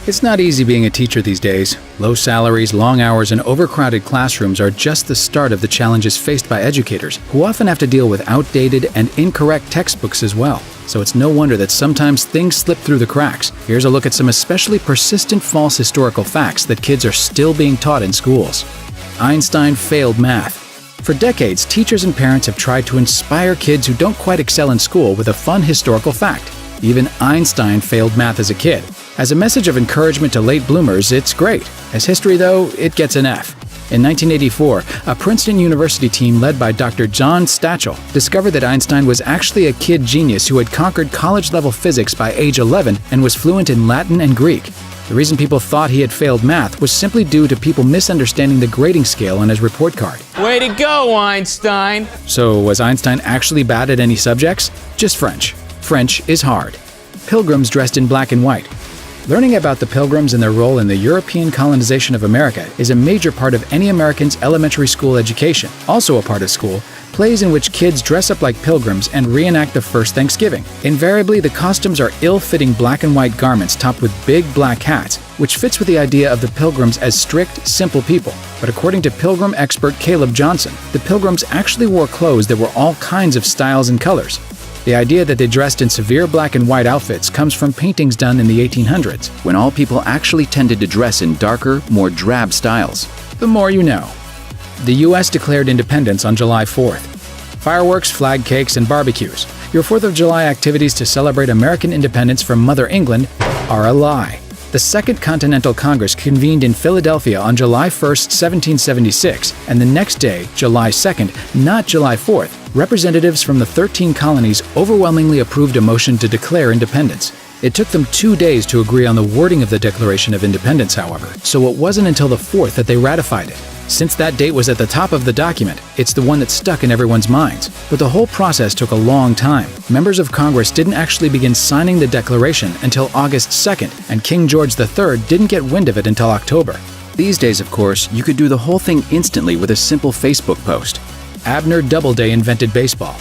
It's not easy being a teacher these days. Low salaries, long hours, and overcrowded classrooms are just the start of the challenges faced by educators, who often have to deal with outdated and incorrect textbooks as well. So it's no wonder that sometimes things slip through the cracks. Here's a look at some especially persistent false historical facts that kids are still being taught in schools. Einstein failed math. For decades, teachers and parents have tried to inspire kids who don't quite excel in school with a fun historical fact. Even Einstein failed math as a kid. As a message of encouragement to late bloomers, it's great. As history, though, it gets an F. In 1984, a Princeton University team led by Dr. John Stachel discovered that Einstein was actually a kid genius who had conquered college-level physics by age 11 and was fluent in Latin and Greek. The reason people thought he had failed math was simply due to people misunderstanding the grading scale on his report card. Way to go, Einstein! So, was Einstein actually bad at any subjects? Just French. French is hard. Pilgrims dressed in black and white. Learning about the Pilgrims and their role in the European colonization of America is a major part of any American's elementary school education. Also a part of school, plays in which kids dress up like pilgrims and reenact the first Thanksgiving. Invariably, the costumes are ill-fitting black and white garments topped with big black hats, which fits with the idea of the Pilgrims as strict, simple people. But according to Pilgrim expert Caleb Johnson, the Pilgrims actually wore clothes that were all kinds of styles and colors. The idea that they dressed in severe black and white outfits comes from paintings done in the 1800s, when all people actually tended to dress in darker, more drab styles. The more you know. The U.S. declared independence on July 4th. Fireworks, flag cakes, and barbecues. Your 4th of July activities to celebrate American independence from Mother England are a lie. The Second Continental Congress convened in Philadelphia on July 1, 1776, and the next day, July 2nd, not July 4th, representatives from the 13 colonies overwhelmingly approved a motion to declare independence. It took them 2 days to agree on the wording of the Declaration of Independence, however, so it wasn't until the 4th that they ratified it. Since that date was at the top of the document, it's the one that stuck in everyone's minds. But the whole process took a long time. Members of Congress didn't actually begin signing the Declaration until August 2nd, and King George III didn't get wind of it until October. These days, of course, you could do the whole thing instantly with a simple Facebook post. Abner Doubleday invented baseball.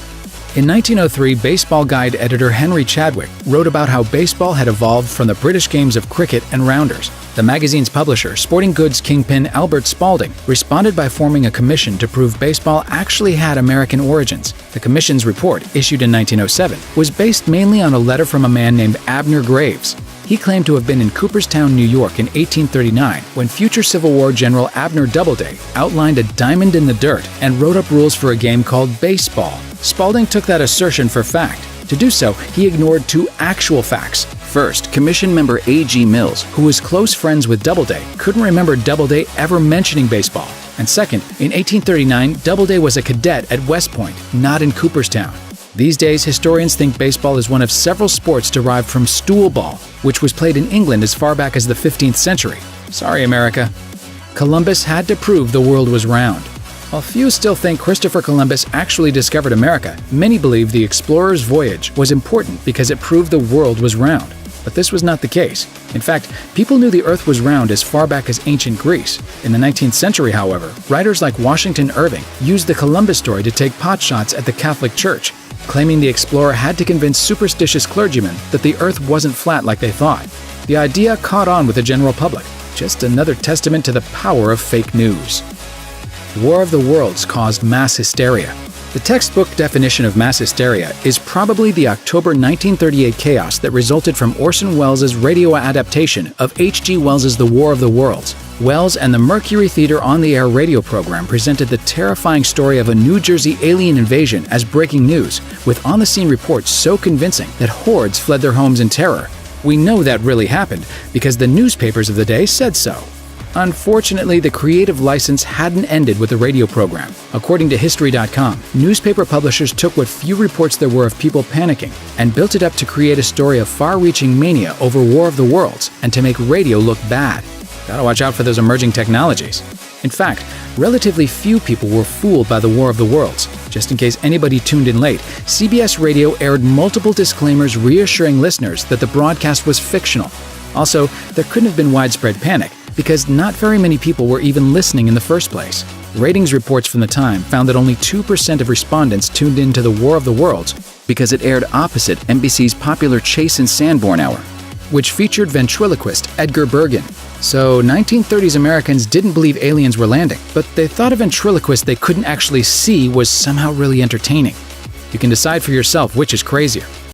In 1903, baseball guide editor Henry Chadwick wrote about how baseball had evolved from the British games of cricket and rounders. The magazine's publisher, sporting goods kingpin Albert Spalding, responded by forming a commission to prove baseball actually had American origins. The commission's report, issued in 1907, was based mainly on a letter from a man named Abner Graves. He claimed to have been in Cooperstown, New York in 1839 when future Civil War General Abner Doubleday outlined a diamond in the dirt and wrote up rules for a game called baseball. Spalding took that assertion for fact. To do so, he ignored two actual facts. First, Commission member A.G. Mills, who was close friends with Doubleday, couldn't remember Doubleday ever mentioning baseball. And second, in 1839, Doubleday was a cadet at West Point, not in Cooperstown. These days, historians think baseball is one of several sports derived from stool ball, which was played in England as far back as the 15th century. Sorry, America. Columbus had to prove the world was round. While few still think Christopher Columbus actually discovered America, many believe the explorer's voyage was important because it proved the world was round. But this was not the case. In fact, people knew the Earth was round as far back as ancient Greece. In the 19th century, however, writers like Washington Irving used the Columbus story to take potshots at the Catholic Church, claiming the explorer had to convince superstitious clergymen that the Earth wasn't flat like they thought. The idea caught on with the general public. Just another testament to the power of fake news. War of the Worlds caused mass hysteria. The textbook definition of mass hysteria is probably the October 1938 chaos that resulted from Orson Welles' radio adaptation of H.G. Wells' The War of the Worlds. Wells and the Mercury Theater on-the-air radio program presented the terrifying story of a New Jersey alien invasion as breaking news, with on-the-scene reports so convincing that hordes fled their homes in terror. We know that really happened because the newspapers of the day said so. Unfortunately, the creative license hadn't ended with the radio program. According to History.com, newspaper publishers took what few reports there were of people panicking and built it up to create a story of far-reaching mania over War of the Worlds and to make radio look bad. Gotta watch out for those emerging technologies. In fact, relatively few people were fooled by the War of the Worlds. Just in case anybody tuned in late, CBS Radio aired multiple disclaimers reassuring listeners that the broadcast was fictional. Also, there couldn't have been widespread panic, because not very many people were even listening in the first place. Ratings reports from the time found that only 2% of respondents tuned in to the War of the Worlds because it aired opposite NBC's popular Chase and Sanborn hour. which featured ventriloquist Edgar Bergen. So 1930s Americans didn't believe aliens were landing, but they thought a ventriloquist they couldn't actually see was somehow really entertaining. You can decide for yourself which is crazier.